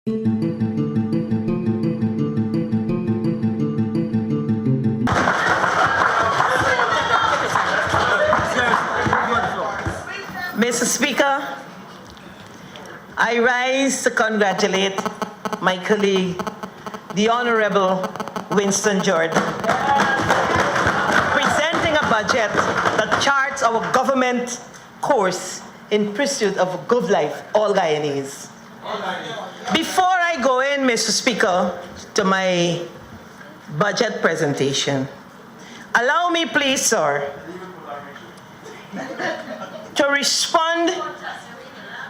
Mr. Speaker, I rise to congratulate my colleague, the Honorable Winston Jordan, presenting a budget that charts our government course in pursuit of a good life, all Guyanese. Before I go in, Mr. Speaker, to my budget presentation, allow me, please, sir, to respond.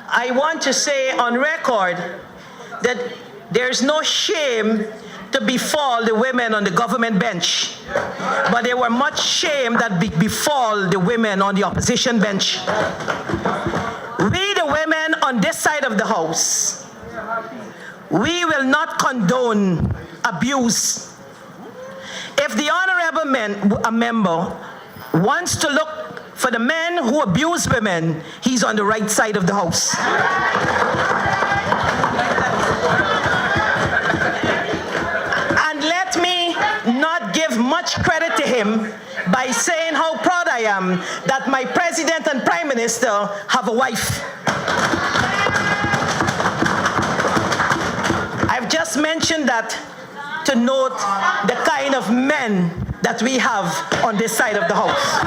I want to say on record that there's no shame to befall the women on the government bench, but there were much shame that befall the women on the opposition bench. We, the women on this side of the House, we will not condone abuse. If the honorable member wants to look for the men who abuse women, he's on the right side of the House. And let me not give much credit to him by saying how proud I am that my president and prime minister have a wife. I've just mentioned that to note the kind of men that we have on this side of the House.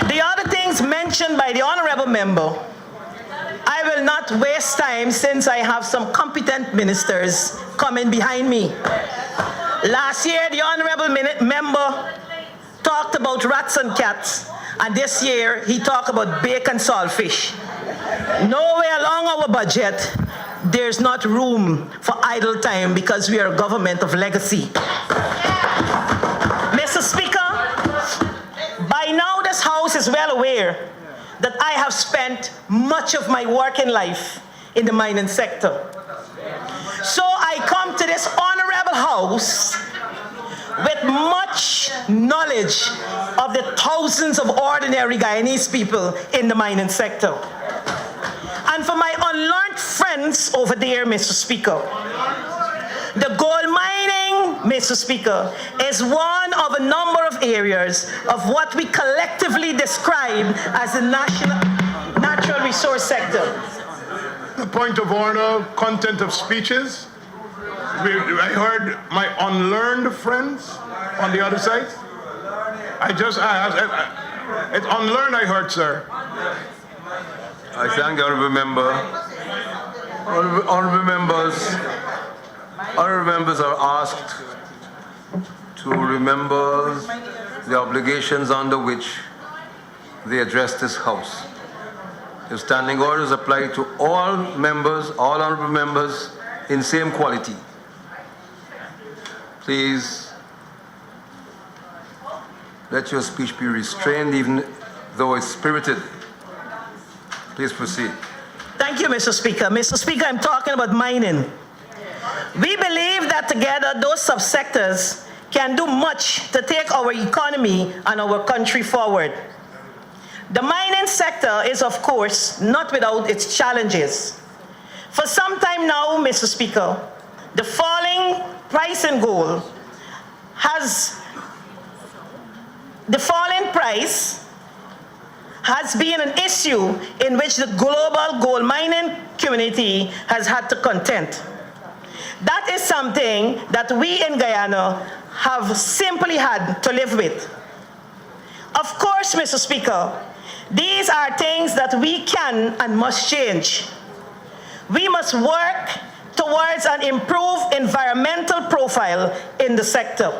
The other things mentioned by the honorable member, I will not waste time since I have some competent ministers coming behind me. Last year, the honorable member talked about rats and cats, and this year he talked about bacon saltfish. Nowhere along our budget there's not room for idle time because we are a government of legacy. Mr. Speaker, by now this House is well aware that I have spent much of my working life in the mining sector. So I come to this honorable House with much knowledge of the thousands of ordinary Guyanese people in the mining sector. And for my unlearned friends over there, Mr. Speaker, the gold mining, Mr. Speaker, is one of a number of areas of what we collectively describe as the natural resource sector. The point of order, content of speeches. I heard my unlearned friends on the other side. It's unlearned I heard, sir. I thank the honourable member. Honourable members are asked to remember the obligations under which they address this House. The standing orders apply to all members, all honourable members, in same quality. Please let your speech be restrained, even though it's spirited. Please proceed. Thank you, Mr. Speaker. Mr. Speaker, I'm talking about mining. We believe that together those subsectors can do much to take our economy and our country forward. The mining sector is, of course, not without its challenges. For some time now, Mr. Speaker, the falling price in gold has been an issue in which the global gold mining community has had to contend. That is something that we in Guyana have simply had to live with. Of course, Mr. Speaker, these are things that we can and must change. We must work towards an improved environmental profile in the sector.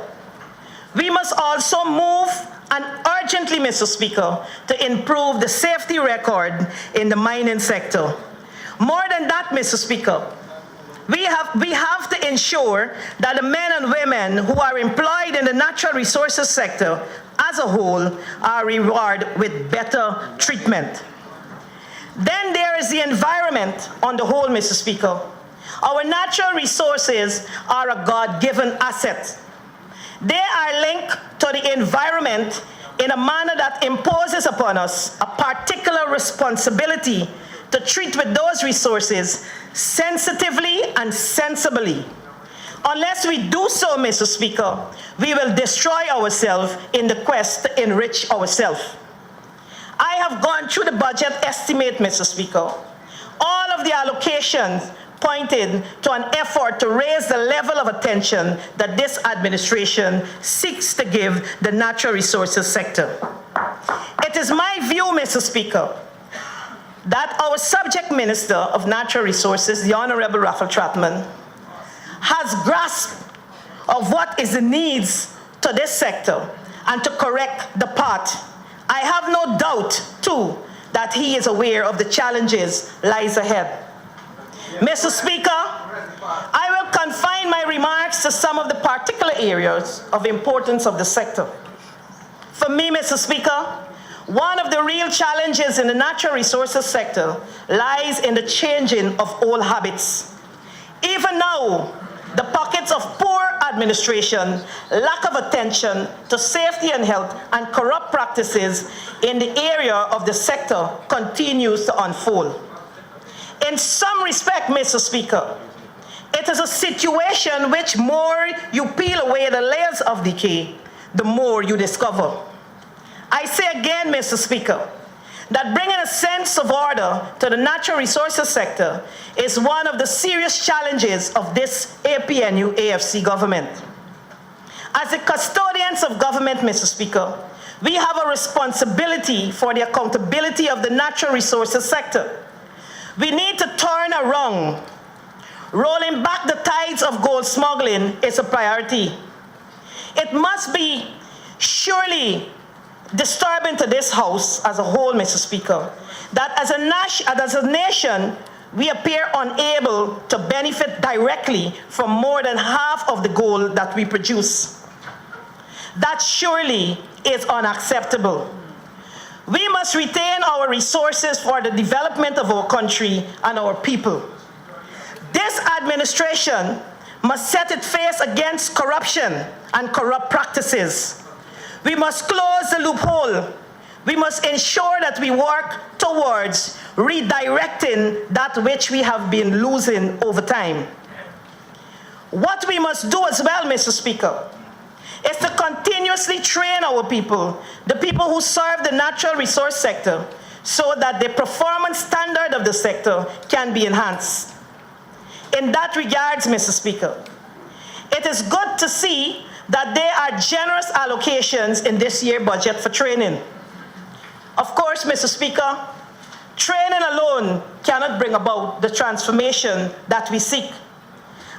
We must also move and urgently, Mr. Speaker, to improve the safety record in the mining sector. More than that, Mr. Speaker, we have to ensure that the men and women who are employed in the natural resources sector as a whole are rewarded with better treatment. Then there is the environment on the whole, Mr. Speaker. Our natural resources are a God-given asset. They are linked to the environment in a manner that imposes upon us a particular responsibility to treat with those resources sensitively and sensibly. Unless we do so, Mr. Speaker, we will destroy ourselves in the quest to enrich ourselves. I have gone through the budget estimate, Mr. Speaker. All of the allocations pointed to an effort to raise the level of attention that this administration seeks to give the natural resources sector. It is my view, Mr. Speaker, that our subject minister of natural resources, the Honorable Raffle Trotman, has grasp of what is the needs to this sector and to correct the path. I have no doubt, too, that he is aware of the challenges lies ahead. Mr. Speaker, I will confine my remarks to some of the particular areas of importance of the sector. For me, Mr. Speaker, one of the real challenges in the natural resources sector lies in the changing of old habits. Even now, the pockets of poor administration, lack of attention to safety and health, and corrupt practices in the area of the sector continues to unfold. In some respect, Mr. Speaker, it is a situation which more you peel away the layers of decay, the more you discover. I say again, Mr. Speaker, that bringing a sense of order to the natural resources sector is one of the serious challenges of this APNU-AFC government. As the custodians of government, Mr. Speaker, we have a responsibility for the accountability of the natural resources sector. We need to turn around. Rolling back the tides of gold smuggling is a priority. It must be surely disturbing to this House as a whole, Mr. Speaker, that as a nation, we appear unable to benefit directly from more than half of the gold that we produce. That surely is unacceptable. We must retain our resources for the development of our country and our people. This administration must set its face against corruption and corrupt practices. We must close the loophole. We must ensure that we work towards redirecting that which we have been losing over time. What we must do as well, Mr. Speaker, is to continuously train our people, the people who serve the natural resource sector, so that the performance standard of the sector can be enhanced. In that regards, Mr. Speaker, it is good to see that there are generous allocations in this year's budget for training. Of course, Mr. Speaker, training alone cannot bring about the transformation that we seek.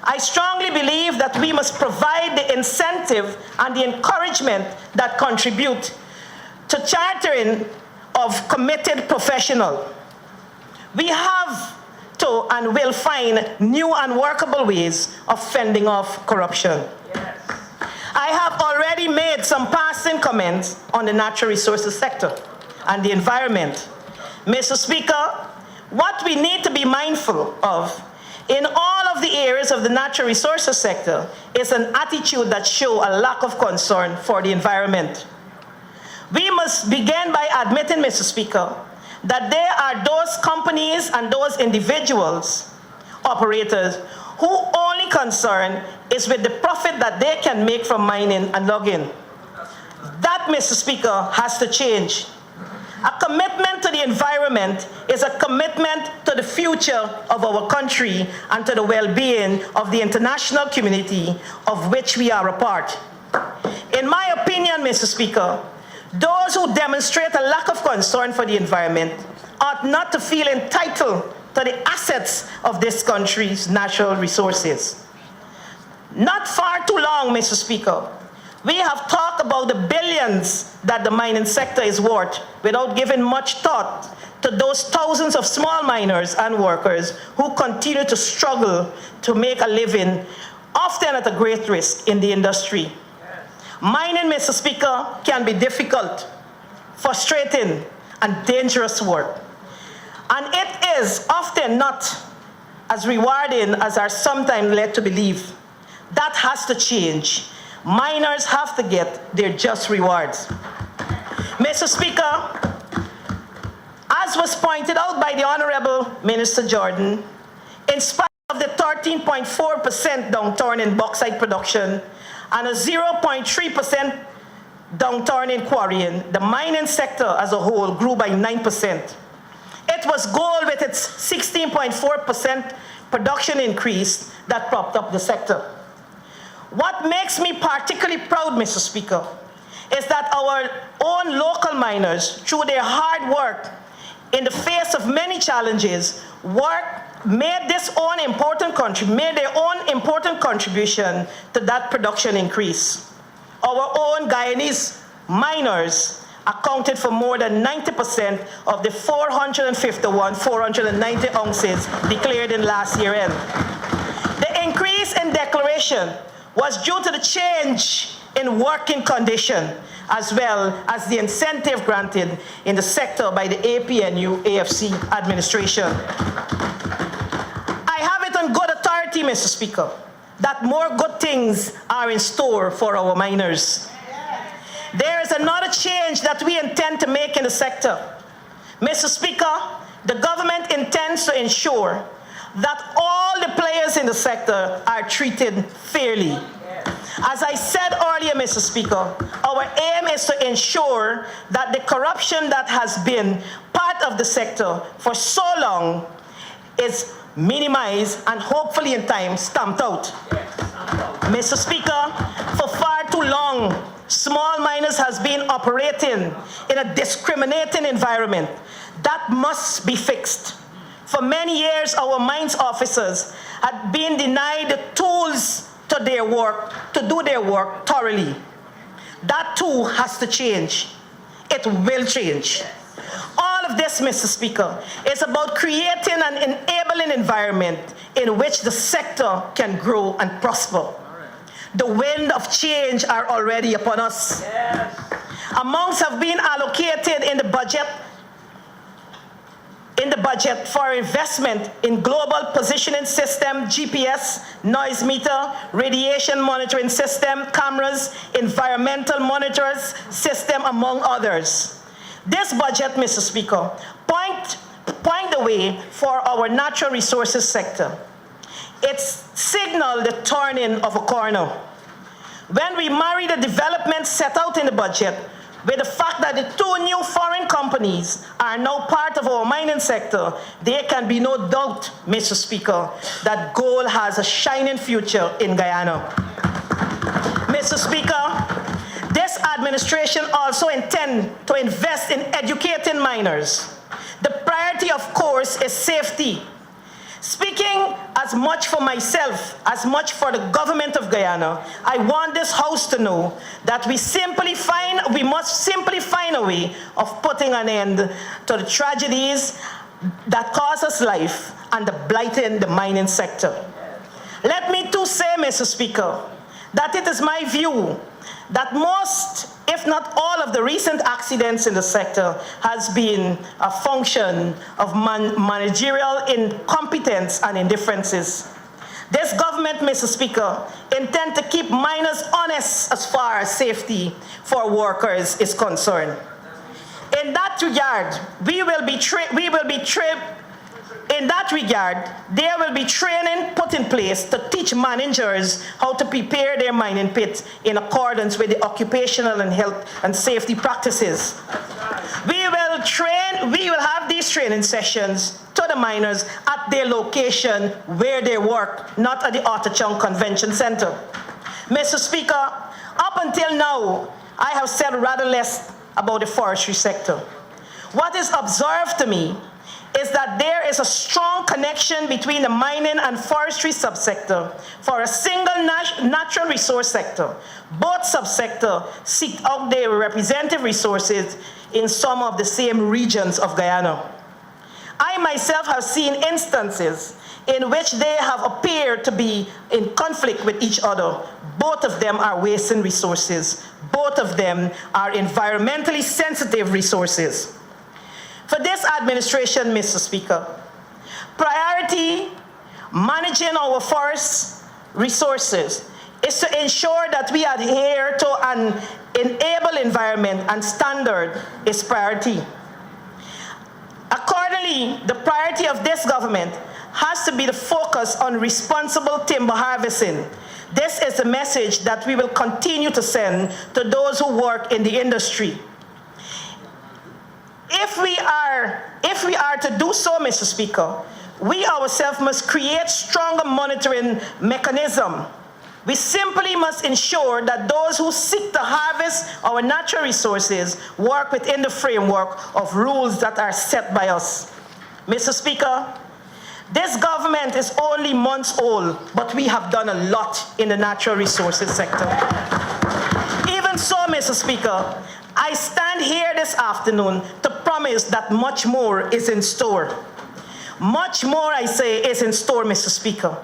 I strongly believe that we must provide the incentive and the encouragement that contribute to chartering of committed professionals. We have to and will find new and workable ways of fending off corruption. Yes. I have already made some passing comments on the natural resources sector and the environment. Mr. Speaker, what we need to be mindful of in all of the areas of the natural resources sector is an attitude that shows a lack of concern for the environment. We must begin by admitting, Mr. Speaker, that there are those companies and those individuals, operators, who only concern is with the profit that they can make from mining and logging. That, Mr. Speaker, has to change. A commitment to the environment is a commitment to the future of our country and to the well-being of the international community of which we are a part. In my opinion, Mr. Speaker, those who demonstrate a lack of concern for the environment ought not to feel entitled to the assets of this country's natural resources. Not far too long, Mr. Speaker, we have talked about the billions that the mining sector is worth without giving much thought to those thousands of small miners and workers who continue to struggle to make a living, often at a great risk in the industry. Mining, Mr. Speaker, can be difficult, frustrating, and dangerous work. And it is often not as rewarding as are sometimes led to believe. That has to change. Miners have to get their just rewards. Mr. Speaker, As was pointed out by the Honorable Minister Jordan, in spite of the 13.4% downturn in bauxite production and a 0.3% downturn in quarrying, the mining sector as a whole grew by 9%. It was gold with its 16.4% production increase that propped up the sector. What makes me particularly proud, Mr. Speaker, is that our own local miners, through their hard work in the face of many challenges, made their own important contribution to that production increase. Our own Guyanese miners accounted for more than 90% of the 490 ounces declared in last year end. The increase in declaration was due to the change in working condition, as well as the incentive granted in the sector by the APNU AFC administration. I have it on good authority, Mr. Speaker, that more good things are in store for our miners. There is another change that we intend to make in the sector. Mr. Speaker, the government intends to ensure that all the players in the sector are treated fairly. As I said earlier, Mr. Speaker, our aim is to ensure that the corruption that has been part of the sector for so long is minimized and hopefully in time stamped out. Mr. Speaker, for far too long, small miners has been operating in a discriminating environment. That must be fixed. For many years, our mines officers had been denied the tools to do their work thoroughly. That too has to change. It will change. All of this, Mr. Speaker, is about creating an enabling environment in which the sector can grow and prosper. The wind of change are already upon us. Amounts have been allocated in the budget for investment in global positioning system, GPS, noise meter, radiation monitoring system, cameras, environmental monitors system, among others. This budget, Mr. Speaker, point the way for our natural resources sector. It signaled the turning of a corner. When we marry the development set out in the budget with the fact that the two new foreign companies are now part of our mining sector, there can be no doubt, Mr. Speaker, that gold has a shining future in Guyana. Mr. Speaker, this administration also intends to invest in educating miners. The priority, of course, is safety. Speaking as much for myself, as much for the government of Guyana, I want this House to know that we must simply find a way of putting an end to the tragedies that cost us life and the blighting the mining sector. Let me too say, Mr. Speaker, that it is my view that most, if not all, of the recent accidents in the sector has been a function of managerial incompetence and indifferences. This government, Mr. Speaker, intends to keep miners honest as far as safety for workers is concerned. In that regard, there will be training put in place to teach managers how to prepare their mining pits in accordance with the occupational and health and safety practices. We will have these training sessions to the miners at their location where they work, not at the Otachong Convention Center. Mr. Speaker, up until now, I have said rather less about the forestry sector. What is observed to me is that there is a strong connection between the mining and forestry subsector for a single natural resource sector. Both subsectors seek out their representative resources in some of the same regions of Guyana. I myself have seen instances in which they have appeared to be in conflict with each other. Both of them are wasting resources. Both of them are environmentally sensitive resources. For this administration, Mr. Speaker, priority managing our forest resources is to ensure that we adhere to an enable environment and standard is priority. A Clearly, the priority of this government has to be the focus on responsible timber harvesting. This is the message that we will continue to send to those who work in the industry. If we are to do so, Mr. Speaker, we ourselves must create stronger monitoring mechanism. We simply must ensure that those who seek to harvest our natural resources work within the framework of rules that are set by us. Mr. Speaker, this government is only months old, but we have done a lot in the natural resources sector. Even so, Mr. Speaker, I stand here this afternoon to promise that much more is in store. Much more, I say, is in store, Mr. Speaker,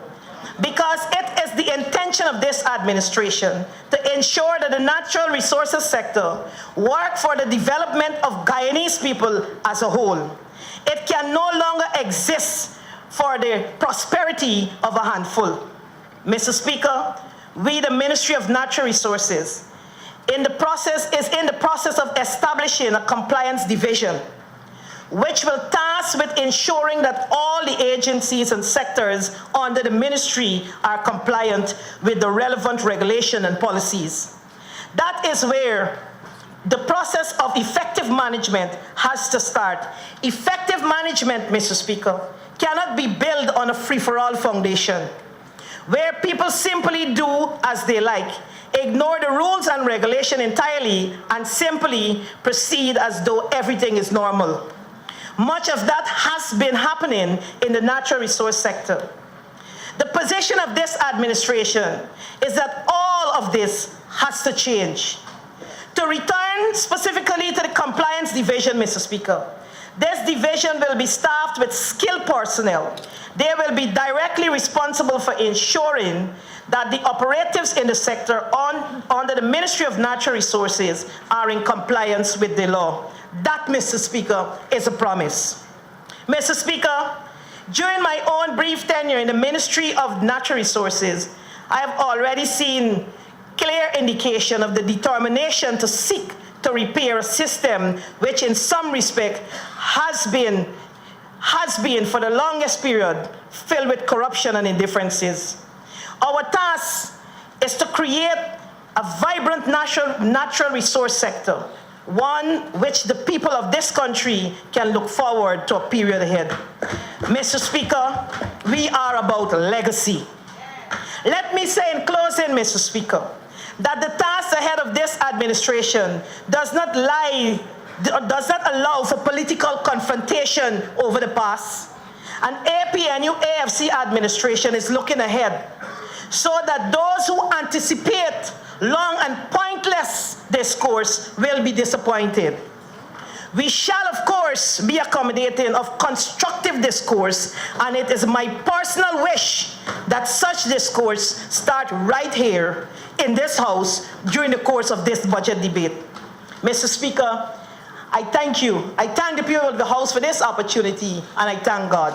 because it is the intention of this administration to ensure that the natural resources sector work for the development of Guyanese people as a whole. It can no longer exist for the prosperity of a handful. Mr. Speaker, we, the Ministry of Natural Resources, is in the process of establishing a compliance division, which will task with ensuring that all the agencies and sectors under the ministry are compliant with the relevant regulation and policies. That is where the process of effective management has to start. Effective management, Mr. Speaker, cannot be built on a free-for-all foundation, where people simply do as they like, ignore the rules and regulation entirely, and simply proceed as though everything is normal. Much of that has been happening in the natural resource sector. The position of this administration is that all of this has to change. To return specifically to the compliance division, Mr. Speaker, this division will be staffed with skilled personnel. They will be directly responsible for ensuring that the operatives in the sector under the Ministry of Natural Resources are in compliance with the law. That, Mr. Speaker, is a promise. Mr. Speaker, during my own brief tenure in the Ministry of Natural Resources, I have already seen clear indication of the determination to seek to repair a system which in some respect has been for the longest period filled with corruption and indifferences. Our task is to create a vibrant natural resource sector, one which the people of this country can look forward to a period ahead. Mr. Speaker, we are about legacy. Let me say in closing, Mr. Speaker, that the task ahead of this administration does not allow for political confrontation over the past. An APNU AFC administration is looking ahead so that those who anticipate long and pointless discourse will be disappointed. We shall, of course, be accommodating of constructive discourse, and it is my personal wish that such discourse start right here in this House during the course of this budget debate. Mr. Speaker, I thank you. I thank the people of the House for this opportunity, and I thank God.